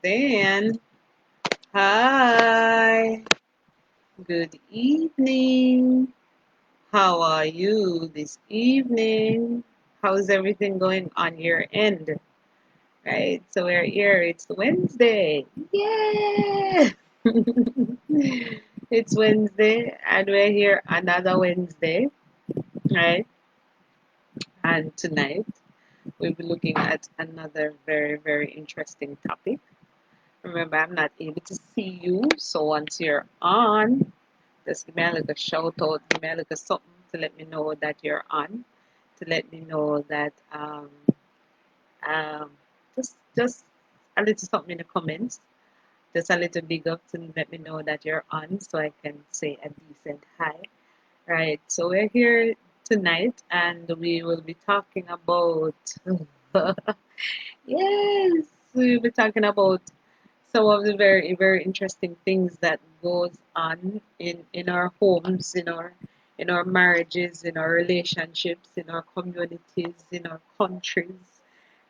understand. Hi, good evening. How are you this evening? How's everything going on your end? Right, so we're here. It's Wednesday. Yeah! It's Wednesday, and we're here another Wednesday, right? And tonight we'll be looking at another very, very interesting topic. Remember, I'm not able to see you, so once you're on, just give me a little shout out, give me a little something to let me know that you're on, to let me know that um, just a little something in the comments, just a little big up to let me know that you're on, so I can say a decent hi. Right. So we're here tonight, and we will be talking about yes, we'll be talking about some of the very very interesting things that goes on in our homes, in our marriages, in our relationships, in our communities, in our countries,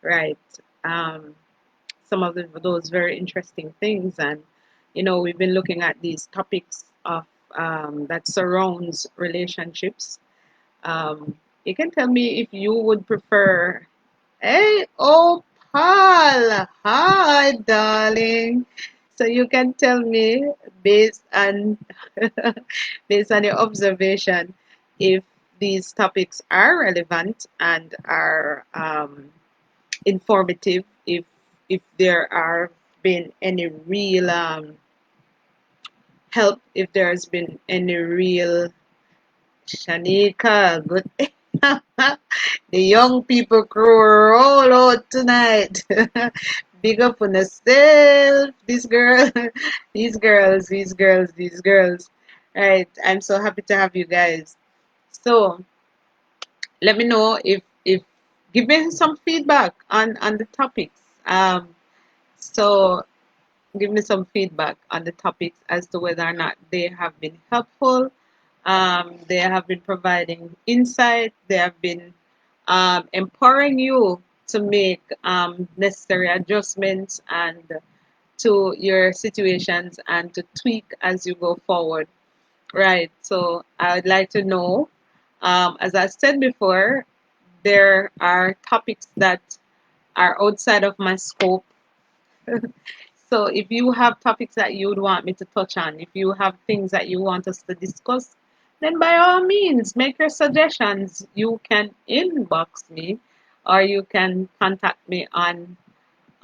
right? um, some of those very interesting things, and we've been looking at these topics of that surrounds relationships. You can tell me if you would prefer. Hey, oh, Paul. Hi, darling. So you can tell me based on based on your observation if these topics are relevant and are informative, if there are been any real help, if there's been any real Shanika, good. The young people crew roll out tonight. Big up on yourself, this girl, these girls. Right, I'm so happy to have you guys. So let me know if give me some feedback on the topics. So give me some feedback on the topics as to whether or not they have been helpful. They have been providing insight. They have been empowering you to make necessary adjustments and to your situations and to tweak as you go forward. Right. So I would like to know, as I said before, there are topics that are outside of my scope. So if you have topics that you would want me to touch on, if you have things that you want us to discuss, then by all means, make your suggestions. You can inbox me or you can contact me on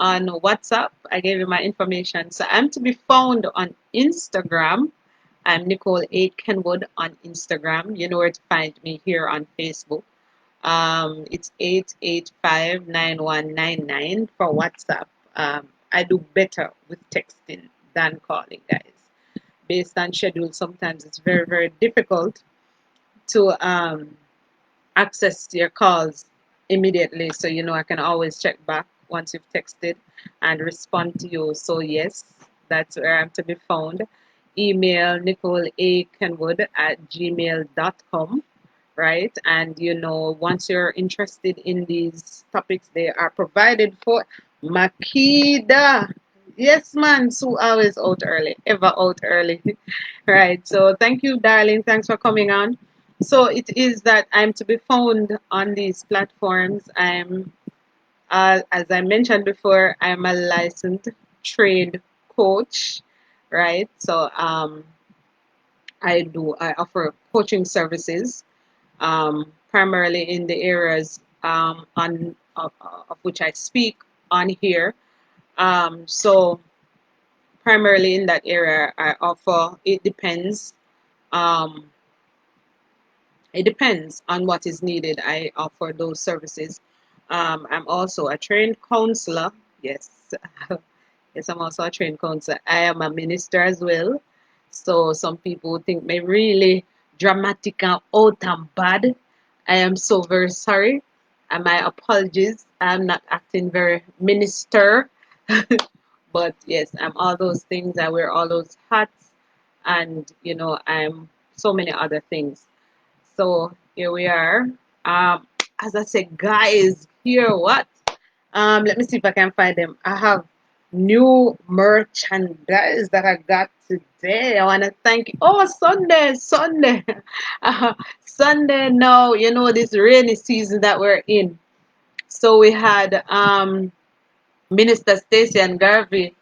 WhatsApp. I gave you my information. So I'm to be found on Instagram. I'm Nicole A. Kenwood on Instagram. You know where to find me here on Facebook. It's 8859199 for WhatsApp. I do better with texting than calling, guys. Based on schedule, sometimes it's very, very difficult to access your calls immediately. So, I can always check back once you've texted and respond to you. So, yes, that's where I'm to be found. Email Nicole A. Kenwood at gmail.com, right? And once you're interested in these topics, they are provided for Makida. Yes, man. Sue always out early, ever out early, right? So thank you, darling. Thanks for coming on. So it is that I'm to be found on these platforms. As I mentioned before, I'm a licensed trained coach, right? So I offer coaching services primarily in the areas of which I speak on here. So primarily in that area, I offer. Um, it depends on what is needed. I offer those services. I'm also a trained counselor. Yes, yes, I'm also a trained counselor. I am a minister as well. So some people think me really dramatic and out and bad. I am so very sorry. And my apologies. I'm not acting very minister. But yes, I'm all those things. I wear all those hats. And, I'm so many other things. So here we are. As I said, guys, here what? Let me see if I can find them. I have new merchandise that I got today. I want to thank you. Oh, Sunday, Sunday. Uh, Sunday now, you know, this rainy season that we're in. So we had Minister Stacy and Garvey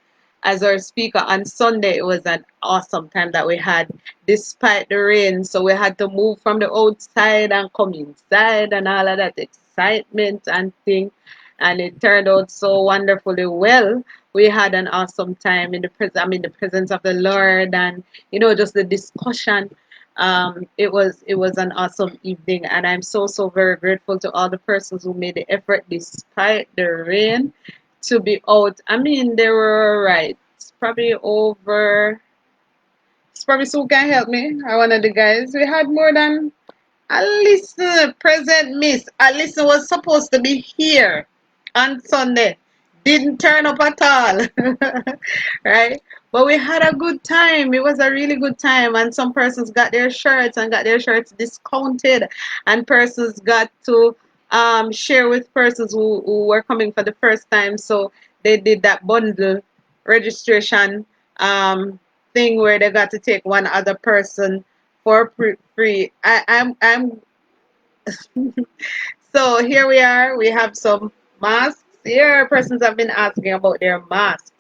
as our speaker on Sunday. It was an awesome time that we had despite the rain. So we had to move from the outside and come inside and all of that excitement and thing. And it turned out so wonderfully well. We had an awesome time in the the presence of the Lord, and just the discussion. It was an awesome evening, and I'm so very grateful to all the persons who made the effort despite the rain to be out. I mean, they were right. It's probably Sue can help me. I one of the guys. We had more than Alison, present miss. Alison was supposed to be here on Sunday. Didn't turn up at all. Right? But we had a good time. It was a really good time. And some persons got their shirts and got their shirts discounted. And persons got to share with persons who were coming for the first time. So they did that bundle registration thing where they got to take one other person for free. I'm so here we are. We have some masks here. Persons have been asking about their masks.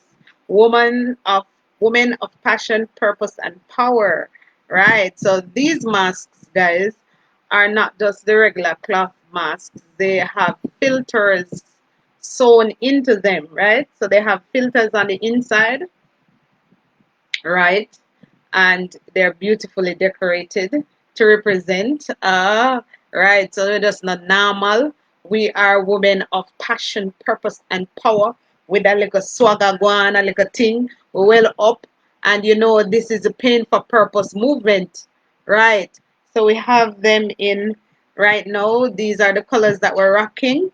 Woman of Women of passion, purpose, and power. Right. So these masks, guys, are not just the regular cloth masks. They have filters sewn into them, right? So they have filters on the inside, right? And they're beautifully decorated to represent. Right. So we're just not normal. We are women of passion, purpose, and power with a little swagger going, a little thing. We're well up. And this is a pain for purpose movement. Right. So we have them in right now. These are the colors that we're rocking.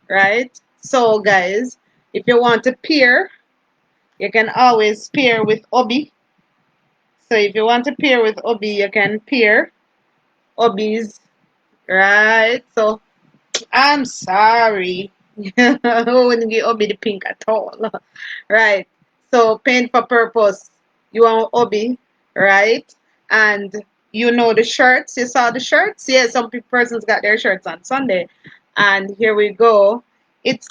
Right. So guys, if you want to pair, you can always pair with Obi. So if you want to pair with Obi, you can pair Obi's, right? So I'm sorry. I wouldn't give Obi the pink at all. Right. So paint for purpose. You want Obi, right? And the shirts. You saw the shirts? Yeah, some persons got their shirts on Sunday. And here we go. It's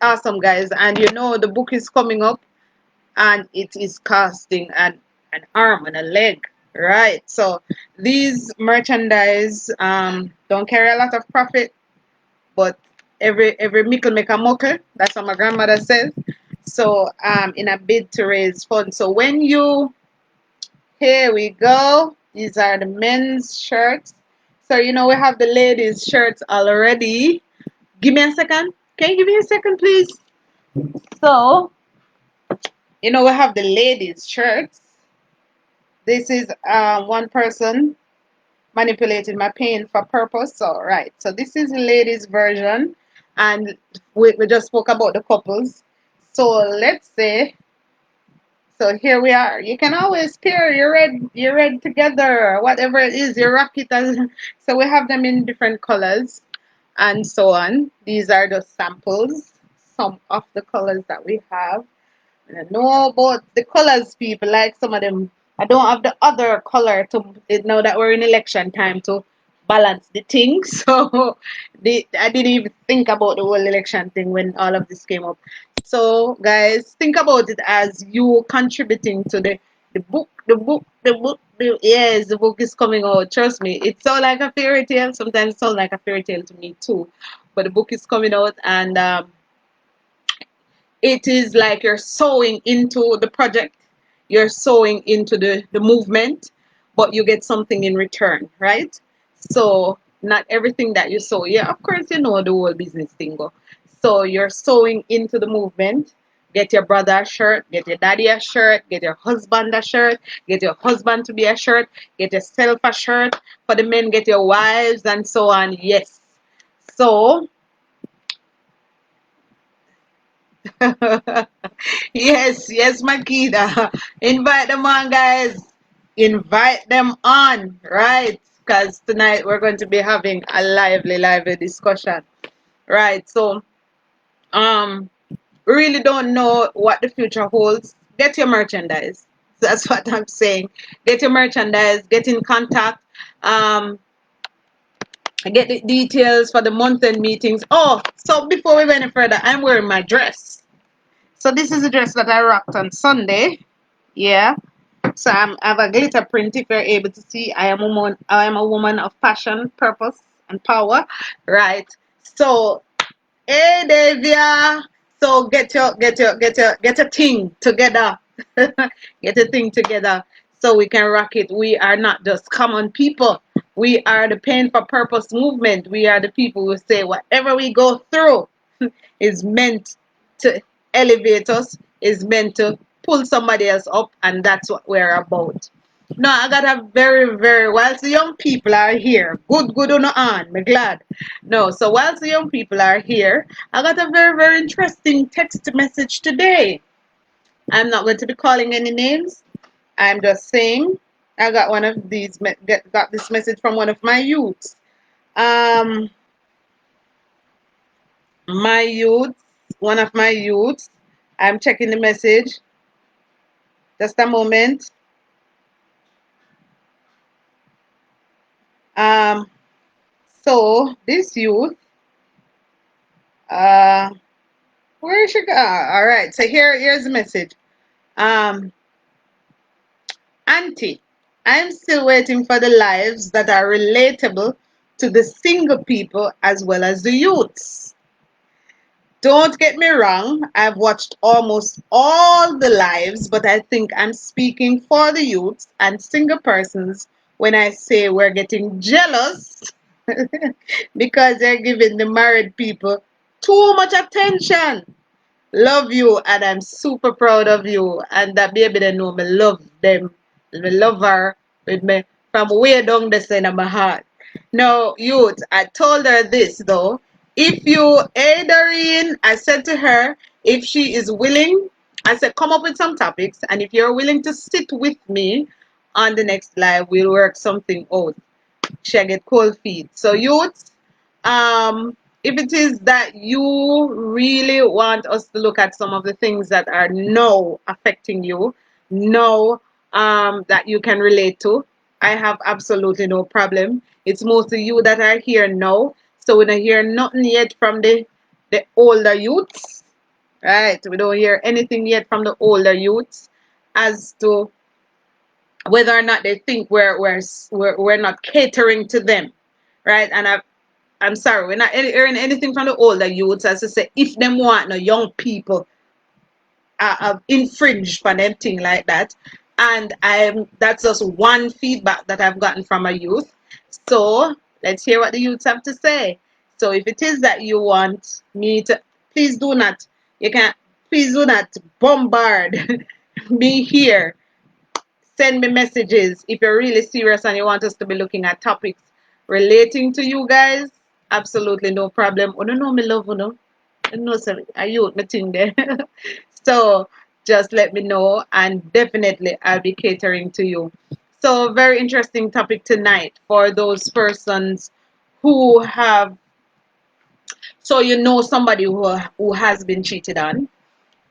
awesome, guys. And the book is coming up and it is costing an arm and a leg, right? So these merchandise don't carry a lot of profit, but every mickle make a muckle. That's what my grandmother says. So in a bid to raise funds. So here we go. These are the men's shirts. So we have the ladies shirts already. Give me a second. Can you give me a second, please? So we have the ladies shirts. This is one person manipulating my pain for purpose. So, right. So, this is the ladies' version. And we just spoke about the couples. So, let's say, so here we are. You can always pair your red together, whatever it is, you rock it. So, we have them in different colors and so on. These are the samples, some of the colors that we have. And I know about the colors, people. Like some of them, I don't have the other color to now that we're in election time to balance the thing. So I didn't even think about the whole election thing when all of this came up. So guys, think about it as you contributing to the book. Yes, the book is coming out. Trust me, it sounds like a fairy tale. Sometimes it sounds like a fairy tale to me too. But the book is coming out, and it is like you're sowing into the project, you're sowing into the movement, but you get something in return, right? So not everything that you sow, yeah, of course the whole business thing go. So you're sowing into the movement. Get your brother a shirt, get your daddy a shirt, get your husband a shirt, get your husband to be a shirt, get yourself a shirt. For the men, get your wives and so on. Yes. So yes, Makita. Invite them on, guys. Invite them on, right? Because tonight we're going to be having a lively discussion, right? So, um, We really don't know what the future holds. Get your merchandise. That's what I'm saying. Get your merchandise. Get in contact. Um, get the details for the month-end meetings. Oh, so before we go any further, I'm wearing my dress. So this is the dress that I rocked on Sunday. Yeah. So I have a glitter print. If you're able to see, I am a woman of passion, purpose, and power. Right. So, hey Davia. So get your thing together. Get a thing together so we can rock it. We are not just common people. We are the Pain for Purpose movement. We are the people who say whatever we go through is meant to elevate us, is meant to pull somebody else up, and that's what we're about. No, I got a very, whilst the young people are here, good on on, me glad. No, so whilst the young people are here, I got a very interesting text message today. I'm not going to be calling any names. I'm just saying I got one of these, got this message from one of my youths. Um, my youth, one of my youths. I'm checking the message. Just a moment. Um, so this youth, uh, where should go? All right. So here's the message. Um, Auntie, I'm still waiting for the lives that are relatable to the single people as well as the youths. Don't get me wrong, I've watched almost all the lives, but I think I'm speaking for the youths and single persons when I say we're getting jealous because they're giving the married people too much attention. Love you, and I'm super proud of you. And that baby they know me love them. Me love her with me from way down the side of my heart. Now, youth, I told her this though. If you, hey Doreen, I said to her, if she is willing, I said, come up with some topics, and if you're willing to sit with me on the next live, we'll work something out. She get cold feet. So youth, if it is that you really want us to look at some of the things that are now affecting you, now that you can relate to, I have absolutely no problem. It's mostly you that are here now, so we don't hear nothing yet from the older youths, right? We don't hear anything yet from the older youths as to whether or not they think we're not catering to them, right? And I'm sorry, we're not hearing anything from the older youths as to say if them want no young people infringe for them thing like that. And that's just one feedback that I've gotten from a youth. So let's hear what the youths have to say. So if it is that you want me to, please do not, you can, please do not bombard me here. Send me messages if you're really serious and you want us to be looking at topics relating to you guys. Absolutely no problem. Oh no, no, me love you know. No, sir, are you me thing there? So just let me know, and definitely I'll be catering to you. So very interesting topic tonight for those persons who have. So you know somebody who has been cheated on.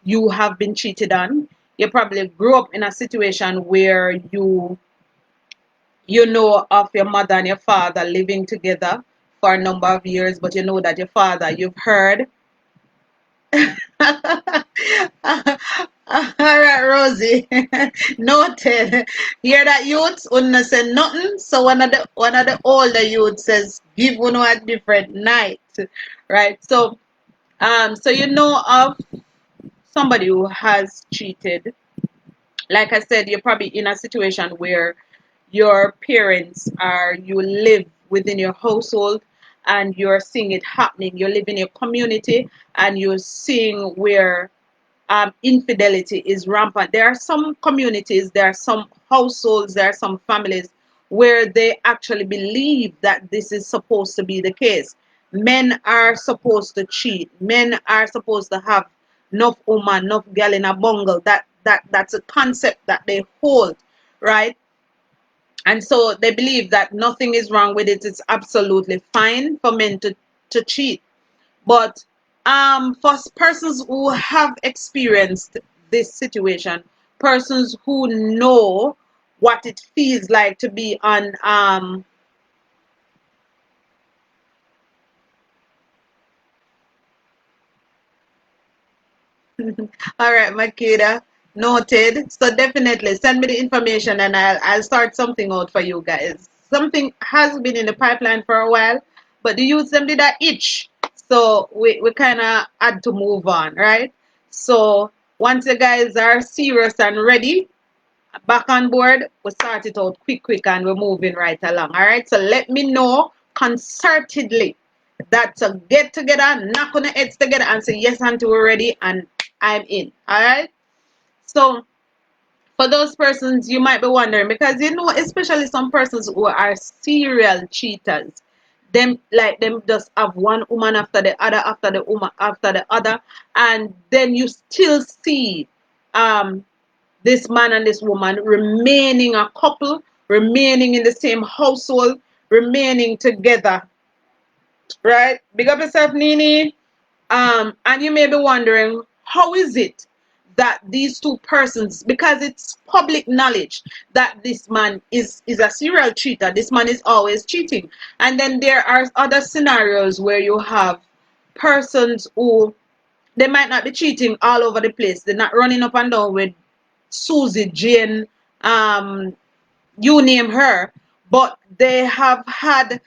You have been cheated on. You probably grew up in a situation where you know of your mother and your father living together for a number of years, but you know that your father, you've heard. All right, Rosie. Noted. Hear that, youths? Una say nothing. So one of the older youths says, "Give one a different night." Right. So you know of somebody who has cheated. Like I said, you're probably in a situation where your parents are, you live within your household and you're seeing it happening. You live in your community and you're seeing where infidelity is rampant. There are some communities, there are some households, there are some families where they actually believe that this is supposed to be the case. Men are supposed to cheat. Men are supposed to have enough woman, enough girl in a bungle. That's a concept that they hold, right? And so they believe that nothing is wrong with it. It's absolutely fine for men to cheat. But For persons who have experienced this situation, persons who know what it feels like to be on all right, Makeda. Noted. So definitely send me the information and I'll start something out for you guys. Something has been in the pipeline for a while, but the youth them did that itch. So we kinda had to move on, right? So once you guys are serious and ready, back on board, we start it out quick and we're moving right along. All right. So let me know concertedly that to get together, knock on the heads together and say, yes, auntie, we're ready and I'm in. All right. So for those persons, you might be wondering because you know, especially some persons who are serial cheaters, them just have one woman after the woman after the other, and then you still see um this man and this woman remaining a couple, remaining in the same household, remaining together, right? Big up yourself, Nini. And you may be wondering, how is it that these two persons, because it's public knowledge that this man is a serial cheater, this man is always cheating. And then there are other scenarios where you have persons who they might not be cheating all over the place. They're not running up and down with Susie, Jane, um, you name her, but they have had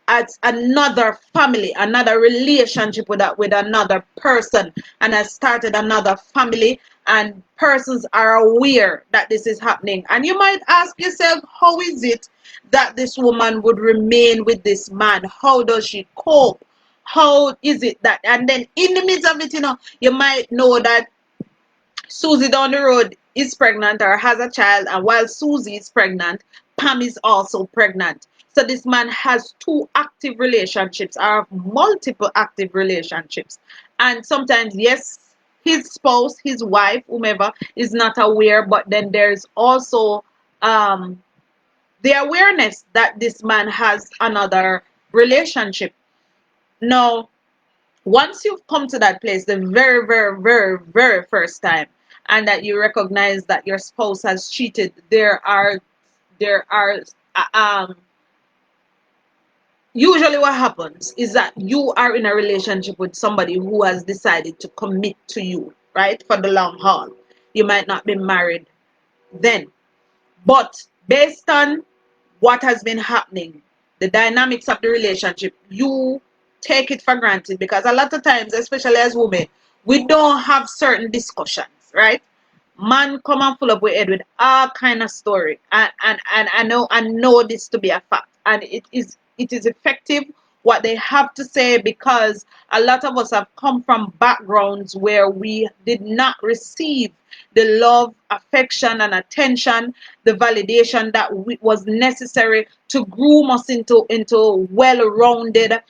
at another family, another relationship with another person, and has started another family, and persons are aware that this is happening. And you might ask yourself, how is it that this woman would remain with this man? How does she cope? How is it that, and then in the midst of it, you might know that Susie down the road is pregnant or has a child, and while Susie is pregnant, Pam is also pregnant. So this man has two active relationships or multiple active relationships. And sometimes, yes, his spouse, his wife, whomever, is not aware, but then there's also the awareness that this man has another relationship. Now, once you've come to that place the very, very, very, very first time, and that you recognize that your spouse has cheated, there are usually what happens is that you are in a relationship with somebody who has decided to commit to you, right, for the long haul. You might not be married then, but based on what has been happening, the dynamics of the relationship, you take it for granted because a lot of times, especially as women, we don't have certain discussions, right? Man come and full up with head with all kind of story, and I know this to be a fact, and it is effective what they have to say because a lot of us have come from backgrounds where we did not receive the love, affection, and attention, the validation that was necessary to groom us into well-rounded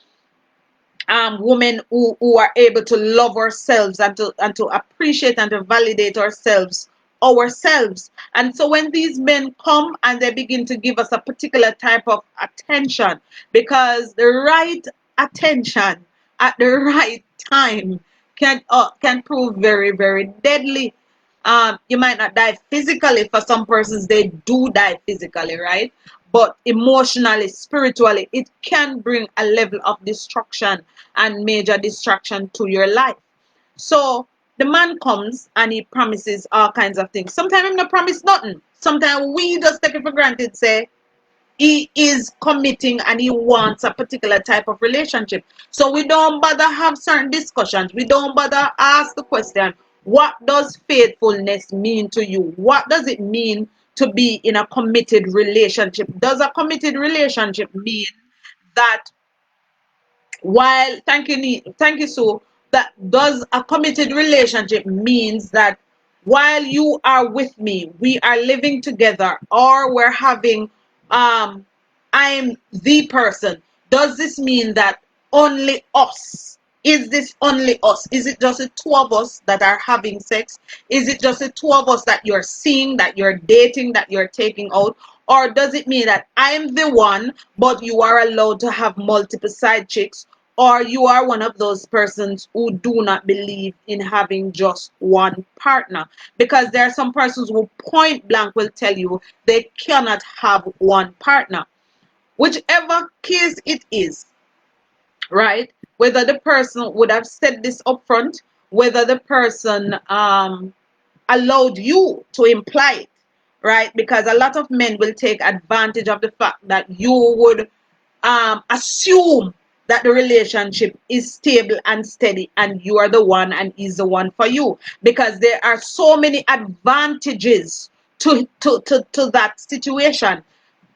women who are able to love ourselves and to appreciate and to validate ourselves. And so when these men come and they begin to give us a particular type of attention, because the right attention at the right time can prove very, very deadly. You might not die physically. For some persons, they do die physically, right? But emotionally, spiritually, it can bring a level of destruction and major distraction to your life. So the man comes and he promises all kinds of things. Sometimes he not promise nothing. Sometimes we just take it for granted, say he is committing and he wants a particular type of relationship. So we don't bother have certain discussions. We don't bother ask the question, what does faithfulness mean to you? What does it mean to be in a committed relationship? Does a committed relationship mean that while thank you, so that does a committed relationship means that while you are with me, we are living together, or we're having I'm the person. Does this mean that only us? Is this only us? Is it just the two of us that are having sex? Is it just the two of us that you're seeing, that you're dating, that you're taking out? Or does it mean that I'm the one, but you are allowed to have multiple side chicks? or you are one of those persons who do not believe in having just one partner. Because there are some persons who point blank will tell you they cannot have one partner. Whichever case it is, right? Whether the person would have said this upfront, whether the person allowed you to imply it, right? Because a lot of men will take advantage of the fact that you would assume that the relationship is stable and steady and you are the one and is the one for you, because there are so many advantages to that situation.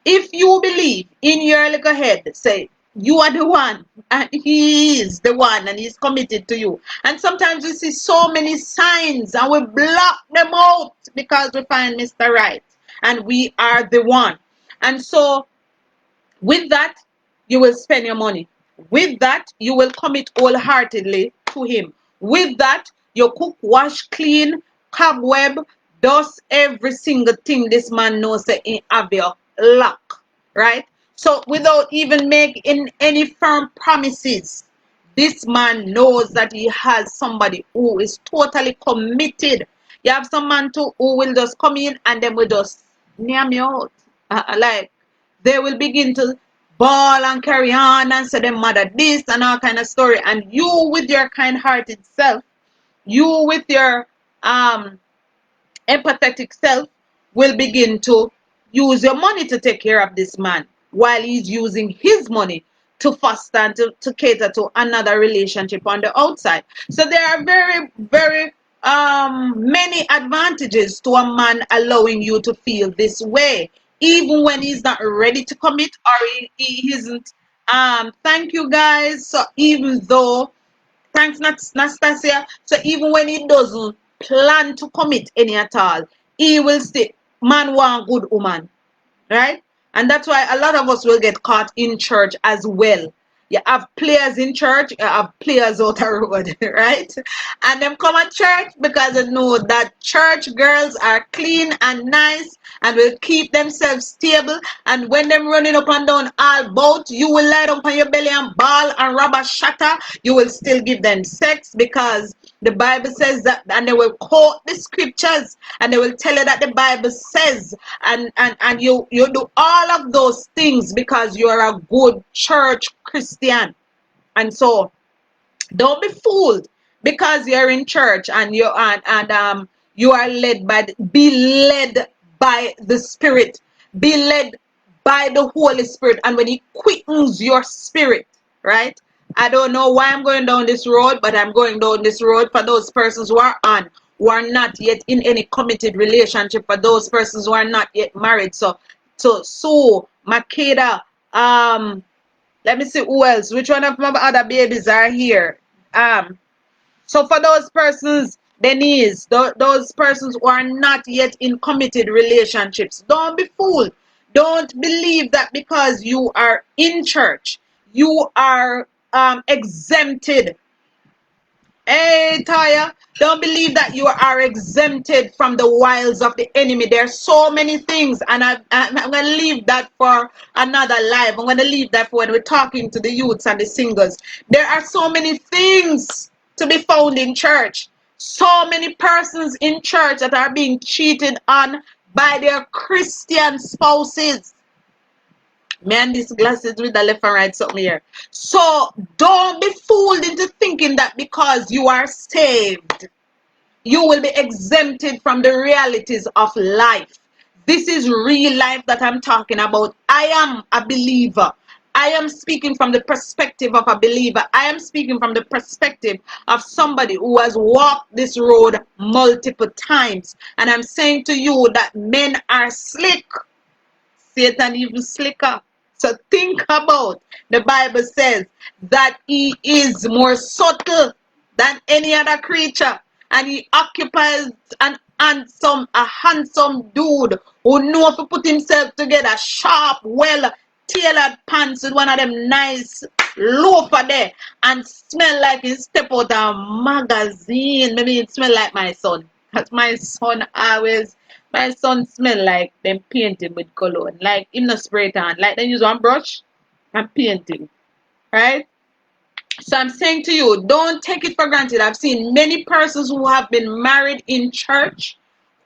If you believe in your little head, say you are the one and he is the one and he's committed to you. And sometimes we see so many signs and we block them out because we find Mr. Right and we are the one. And so with that, you will spend your money. With that, you will commit wholeheartedly to him. With that, you cook, wash, clean, cobweb, dust every single thing this man knows that he have your luck. Right? So without even making any firm promises, this man knows that he has somebody who is totally committed. You have some man too who will just come in and then will just near me out. Like they will begin to bawl and carry on and say them mother this and all kind of story. And you with your kind-hearted self, you with your empathetic self will begin to use your money to take care of this man while he's using his money to foster and to cater to another relationship on the outside. So there are very, very many advantages to a man allowing you to feel this way, even when he's not ready to commit or he isn't. Thank you guys. So even though thanks, Nastasia. So even when he doesn't plan to commit any at all, he will say, man want good woman. Right? And that's why a lot of us will get caught in church as well. You have players in church, you have players out the road, right? And them come at church because they know that church girls are clean and nice and will keep themselves stable. And when them running up and down all bout, you will lie down on your belly and ball and rubber shatter. You will still give them sex because the Bible says that, and they will quote the scriptures and they will tell you that the Bible says, and you do all of those things because you're a good church Christian. And so don't be fooled because you're in church and you are led by be led by the Spirit. Be led by the Holy Spirit. And when He quickens your spirit, right? I don't know why I'm going down this road, but I'm going down this road for those persons who are not yet in any committed relationship, for those persons who are not yet married. So Makeda, let me see who else. Which one of my other babies are here? So for those persons, Denise, those persons who are not yet in committed relationships, don't be fooled. Don't believe that because you are in church, you are exempted. Hey, Taya, don't believe that you are exempted from the wiles of the enemy. There are so many things, and I'm going to leave that for another live. I'm going to leave that for when we're talking to the youths and the singles. There are so many things to be found in church. So many persons in church that are being cheated on by their Christian spouses. Man, these glasses with the left and right something here. So don't be fooled into thinking that because you are saved, you will be exempted from the realities of life. This is real life that I'm talking about. I am a believer. I am speaking from the perspective of a believer. I am speaking from the perspective of somebody who has walked this road multiple times. And I'm saying to you that men are slick. Satan even slicker. So think about, the Bible says that he is more subtle than any other creature, and he occupies a handsome dude who know to put himself together, sharp, well tailored pants with one of them nice loafer there, and smell like he step out a magazine. Maybe it smell like my son, because my son smell like them painting with cologne. Like him not spray it on. Like they use one brush and painting. Right? So I'm saying to you, don't take it for granted. I've seen many persons who have been married in church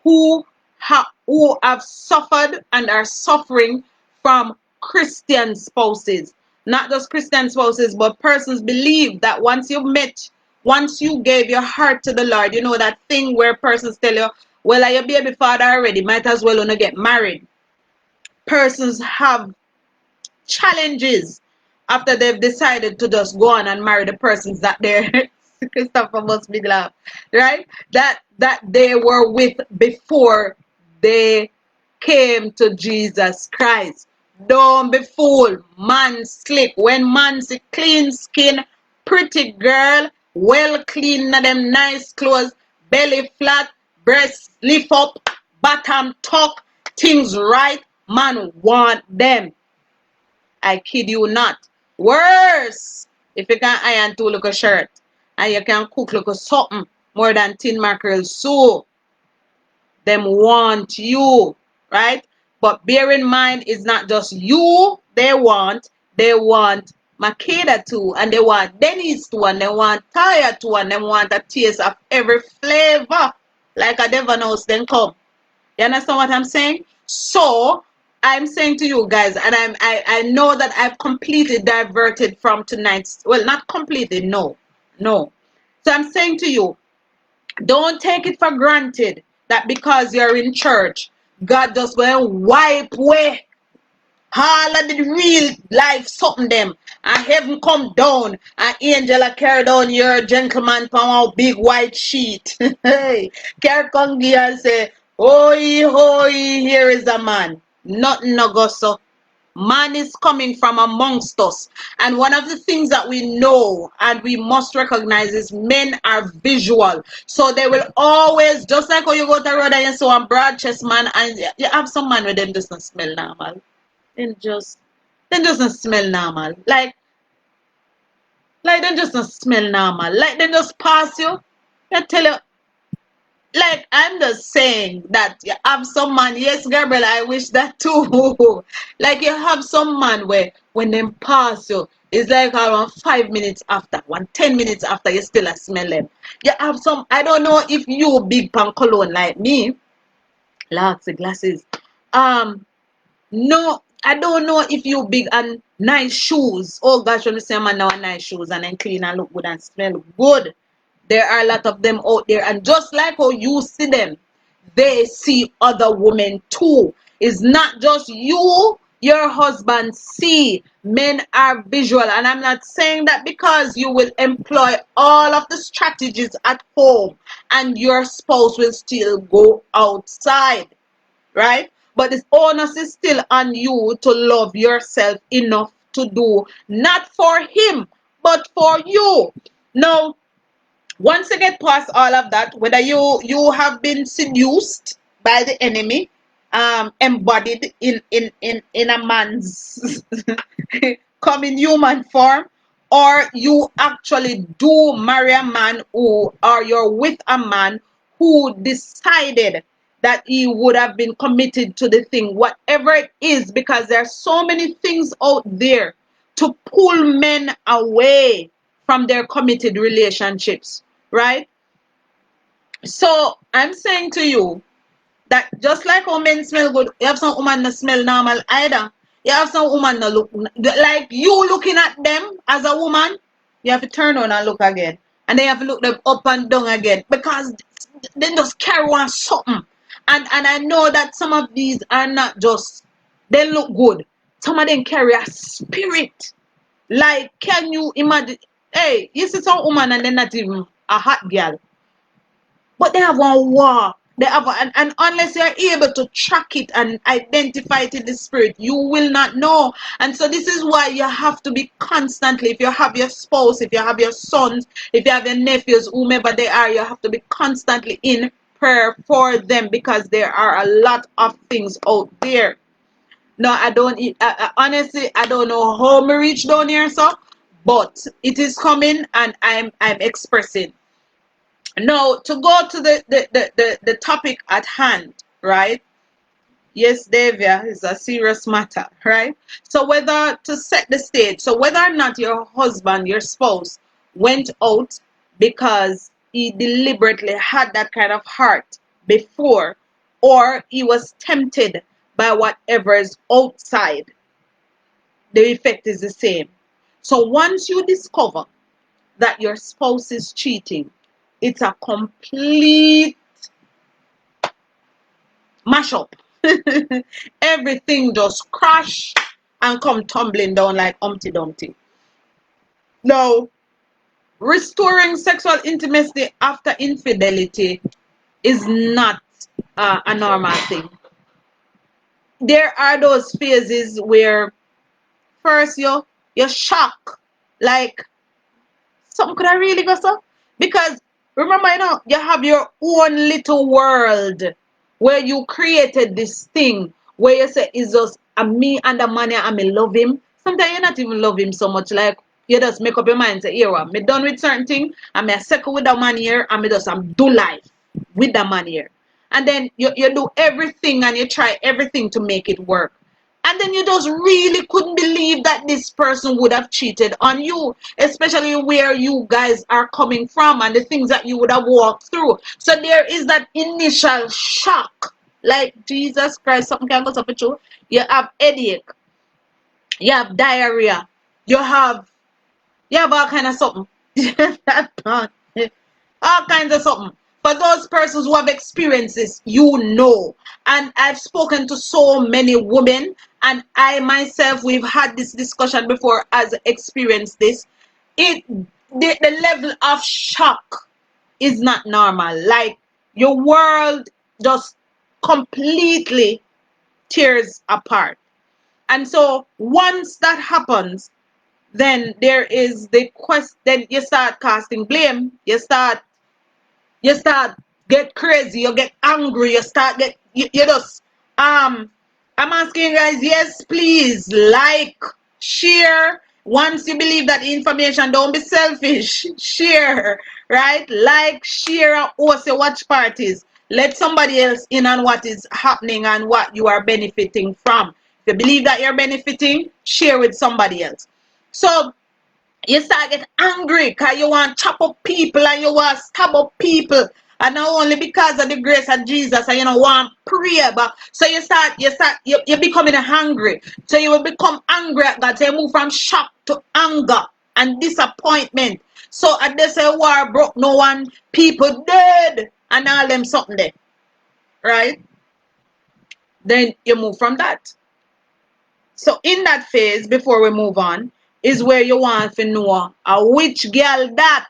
who have suffered and are suffering from Christian spouses. Not just Christian spouses, but persons believe that once you gave your heart to the Lord, you know that thing where persons tell you, well, are your baby father already? Might as well wanna get married. Persons have challenges after they've decided to just go on and marry the persons that they're Christopher must be glad, right? That they were with before they came to Jesus Christ. Don't be fooled. Man slick. When man see clean skin, pretty girl, well clean, na them nice clothes, belly flat, breasts lift up, bottom tuck, things right, man want them. I kid you not. Worse, if you can iron two look a shirt and you can cook look a something more than tin mackerel soup, them want you, right? But bear in mind, it's not just you they want Makeda too, and they want Dennis too, and they want Taya too, and they want a taste of every flavor. Like a devil knows then come. You understand what I'm saying? So I'm saying to you guys, and I know that I've completely diverted from tonight's, well, not completely, no. No. So I'm saying to you, don't take it for granted that because you're in church, God just will wipe away all of the real life something them. And heaven come down, and angel a carry down your gentleman from a big white sheet. Hey, carry come here and say, "Oi, oi, here is a man." Nothing no go so. Man is coming from amongst us. And one of the things that we know and we must recognize is men are visual. So they will always, just like when you go to road and you see one broad chest man, and you have some man with them doesn't smell normal. Then just smell normal. Like they just don't smell normal. Like they just pass you. I tell you, like I'm just saying that you have some man, yes, Gabriel, I wish that too. Like you have some man where when them pass you, it's like around 5 minutes after, 10 minutes after you still a smell them. You have some, I don't know if you big pan cologne like me, lots of glasses. No, I don't know if you big and nice shoes. Oh gosh, when you say man now nice shoes and then clean and look good and smell good. There are a lot of them out there, and just like how you see them, they see other women too. It's not just you, your husband see. Men are visual, and I'm not saying that because you will employ all of the strategies at home and your spouse will still go outside, right? But the onus is still on you to love yourself enough to do not for him, but for you. Now, once you get past all of that, whether you have been seduced by the enemy, embodied in a man's coming human form, or you actually do marry a man who, or you're with a man who decided that he would have been committed to the thing, whatever it is, because there are so many things out there to pull men away from their committed relationships, right? So I'm saying to you that just like how men smell good, you have some women that smell normal either. You have some women that look like you looking at them as a woman. You have to turn on and look again, and then you have to look them up and down again because they just carry on something. And I know that some of these are not just they look good. Some of them carry a spirit. Like, can you imagine? Hey, you see some woman and they're not even a hot girl, but they have one war. They have, and unless you're able to track it and identify it in the spirit, you will not know. And so this is why you have to be constantly, if you have your spouse, if you have your sons, if you have your nephews, whomever they are, you have to be constantly in prayer for them because there are a lot of things out there. No, I don't. Honestly, I don't know how me reach down here, so, but it is coming, and I'm expressing. Now, to go to the topic at hand, right? Yes, Davia, is a serious matter, right? So whether to set the stage, so whether or not your husband, your spouse, went out because he deliberately had that kind of heart before, or he was tempted by whatever is outside, the effect is the same. So once you discover that your spouse is cheating, it's a complete mash up. Everything just crash and come tumbling down like Humpty Dumpty. Now, restoring sexual intimacy after infidelity is not a normal thing. There are those phases where first you shock, like something could I really go so? Because remember, you have your own little world where you created this thing where you say it's just me and the money and me love him. Sometimes you not even love him so much. Like you just make up your mind, say, here, me done with certain thing, and me second with the man here, and me just do life with the man here. And then you do everything and you try everything to make it work. And then you just really couldn't believe that this person would have cheated on you, especially where you guys are coming from and the things that you would have walked through. So there is that initial shock. Like, Jesus Christ, something can go up with you. You have headache, you have diarrhea, you have all kind of something. All kinds of something. For those persons who have experienced this, you know. And I've spoken to so many women, and I myself, we've had this discussion before, as experienced this. The level of shock is not normal. Like your world just completely tears apart. And so once that happens, then there is the quest. Then you start casting blame. You start get crazy, you get angry, you start get you just I'm asking you guys, yes, please, like, share. Once you believe that information, don't be selfish. Share, right? Like, share, and also watch parties. Let somebody else in on what is happening and what you are benefiting from. If you believe that you're benefiting, share with somebody else. So you start get angry because you want to chop up people and you want to stab up people, and not only because of the grace of Jesus, and you know want prayer, but so you're becoming hungry, so you will become angry at God. So you move from shock to anger and disappointment. So at this war broke, no one, people dead and all them something there, right? Then you move from that. So in that phase, before we move on, is where you want to know which girl that,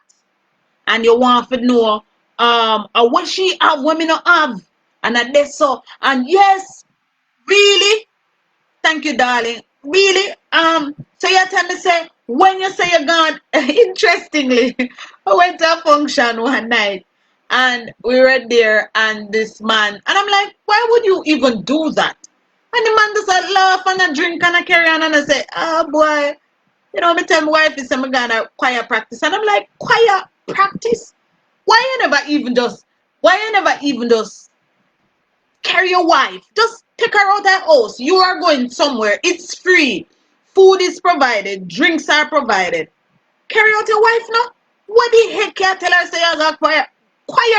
and you want to know what she have, what me not have, and that this so. And yes, really, thank you, darling. Really, so you tell me say when you say you're gone. Interestingly, I went to a function one night, and we were there, and this man, and I'm like, why would you even do that? And the man just laugh and a drink and a carry on, and I say, oh boy, me tell my wife is I'm gonna choir practice, and I'm like, choir practice? Why you never even just carry your wife? Just take her out that house. You are going somewhere. It's free. Food is provided. Drinks are provided. Carry out your wife now? What the heck you tell her say you got choir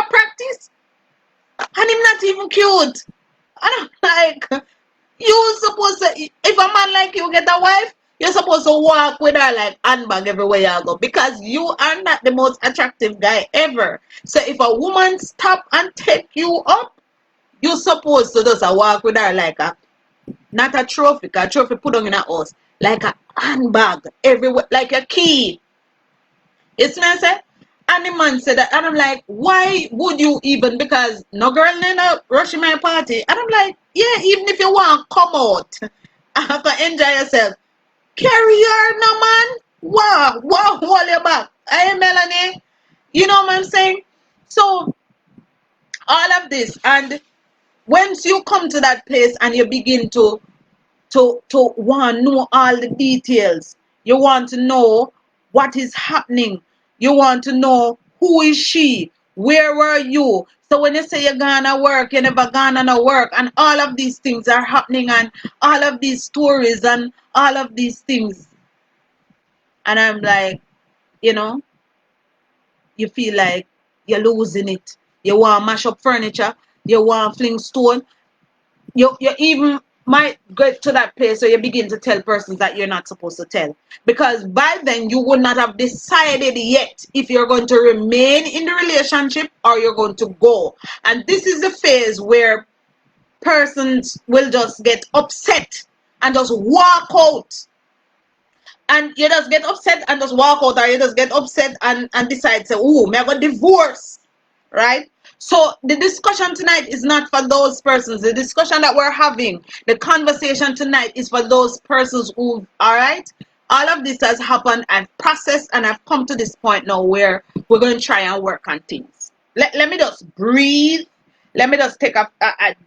practice? And him not even cute. And I'm like, you supposed to, if a man like you get a wife, you're supposed to walk with her like handbag everywhere you go, because you are not the most attractive guy ever. So if a woman stop and take you up, you're supposed to just walk with her like not a trophy, because a trophy put on in a house, like a handbag everywhere, like a key. It's what I said. And the man said that, and I'm like, why would you even? Because no girl in a rushing my party. And I'm like, yeah, even if you want to come out, I have to enjoy yourself. Carry her, no man. Wow, hold your back. Hey, Melanie. You know what I'm saying? So, all of this, and once you come to that place and you begin to want to know all the details, you want to know what is happening, you want to know who is she, Where were you? So when you say you're gonna work, you never gonna work, and all of these things are happening, and all of these stories and all of these things, and I'm like, you know, you feel like you're losing it. You want to mash up furniture, you want to fling stone, you even might get to that place where you begin to tell persons that you're not supposed to tell, because by then you would not have decided yet if you're going to remain in the relationship or you're going to go. And this is the phase where persons will just get upset and just walk out, and you just get upset and just walk out, or you just get upset and decide to, oh, me I got divorce, right? So the discussion tonight is not for those persons. The discussion that we're having, the conversation tonight, is for those persons who, all right, all of this has happened and processed, and I've come to this point now where we're going to try and work on things. Let me just breathe. Let me just take a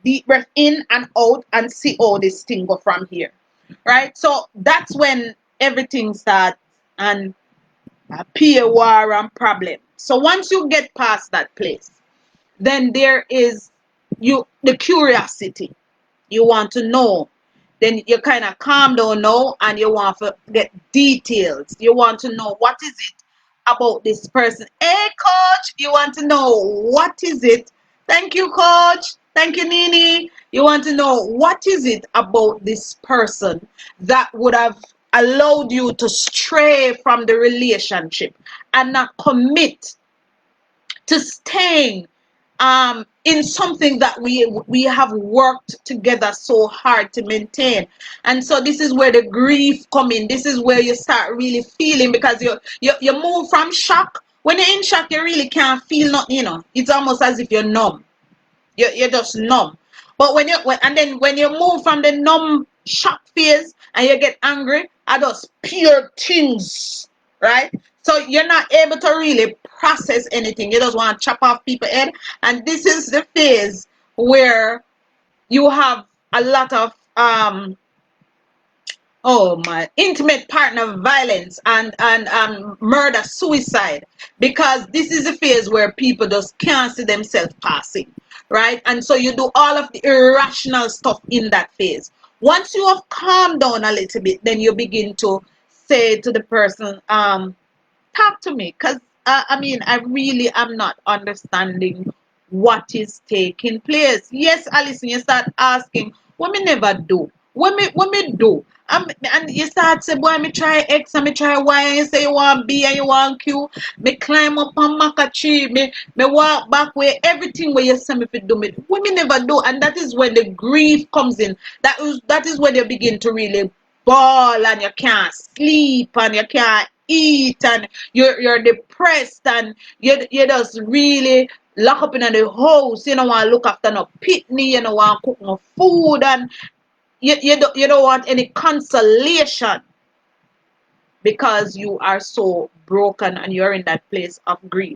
deep breath in and out and see how this thing go from here, right? So that's when everything starts and appear war and problem. So once you get past that place, then there is the curiosity. You want to know. Then you kind of calm down now and you want to get details. You want to know what is it about this person. Hey, coach, you want to know what is it? Thank you, coach. Thank you, Nini. You want to know what is it about this person that would have allowed you to stray from the relationship and not commit to staying in something that we have worked together so hard to maintain. And so this is where the grief come in. This is where you start really feeling, because you move from shock. When you're in shock, you really can't feel nothing, you know. It's almost as if you're numb. You're just numb. But when you move from the numb shock phase and you get angry, I just pure things, right? So you're not able to really process anything. You just want to chop off people's head. And this is the phase where you have a lot of oh my, intimate partner violence and murder, suicide, because this is a phase where people just can't see themselves passing, right? And so you do all of the irrational stuff in that phase. Once you have calmed down a little bit, then you begin to say to the person, talk to me, because I mean, I really am not understanding what is taking place. Yes, Alison, you start asking, what me never do? What me do? And you start say, boy, me try X and me try Y, and you say you want B and you want Q. Me climb up on maca tree, me walk back where everything where you say me fit do me. What me never do, and that is when the grief comes in. That is when you begin to really bawl, and you can't sleep and you can't eat, and you're depressed, and you just really lock up in the house. You don't want to look after no pitney, you don't want to cook no food, and you don't want any consolation, because you are so broken and you're in that place of grief.